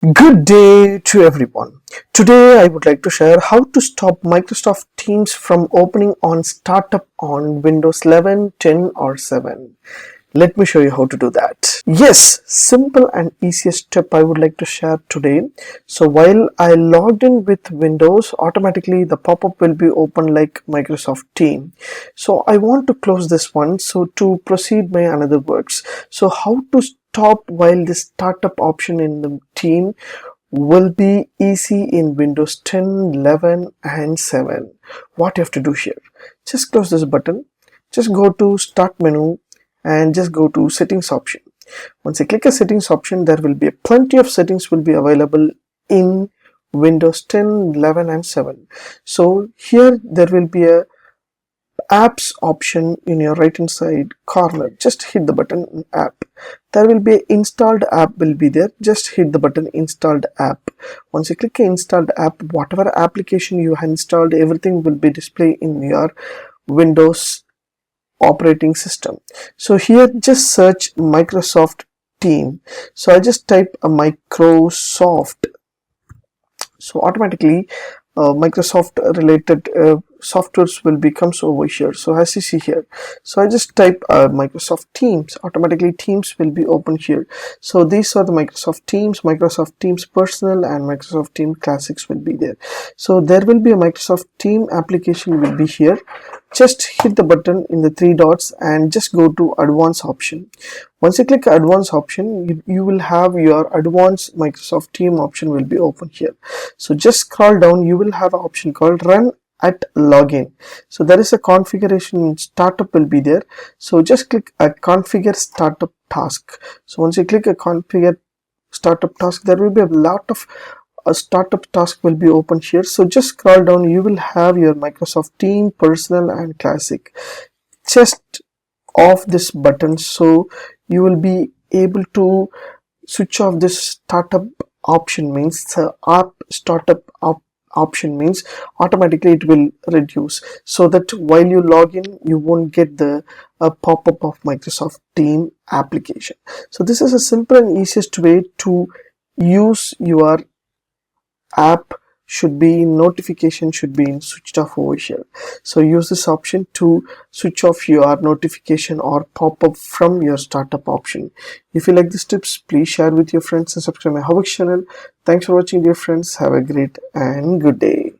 Good day to everyone. Today I would like to share how to stop Microsoft Teams from opening on startup on Windows 11, 10 or 7. Let me show you how to do that. Yes, simple and easiest step I would like to share today. So while I logged in with Windows, automatically the pop-up will be open like Microsoft Team. So I want to close this one. So to proceed my another works. So how to stop while the startup option in the team will be easy in Windows 10, 11 and 7. What you have to do here, just close this button, just go to start menu and just go to settings option. Once you click a settings option, there will be plenty of settings will be available in Windows 10, 11 and 7. So here there will be a apps option in your right hand side corner. Just hit the button app. There will be installed app will be there. Just hit the button installed app. Once you click installed app, whatever application you have installed, everything will be displayed in your Windows operating system. So here just search Microsoft Team. So I just type a Microsoft. So automatically Microsoft related softwares will becomes over here. So as you see here, so I just type Microsoft Teams, automatically Teams will be open here. So these are the Microsoft Teams Personal and Microsoft Team Classics will be there. So there will be a Microsoft Team application will be here. Just hit the button in the three dots and just go to advanced option. Once you click advanced option, you will have your advanced Microsoft Team option will be open here. So just scroll down, you will have an option called run at login. So there is a configuration startup will be there. So just click a configure startup task. So once you click a configure startup task, there will be a lot of a startup task will be open here. So just scroll down, you will have your Microsoft Team Personal and Classic. Just off this button, so you will be able to switch off this startup option. Means the app startup option means automatically it will reduce, so that while you log in you won't get the pop-up of Microsoft Team application. So this is a simple and easiest way to use your app should be notification should be in switched off over here. So use this option to switch off your notification or pop-up from your startup option. If you like these tips, please share with your friends and subscribe my HowXT channel. Thanks for watching, dear friends. Have a great and good day.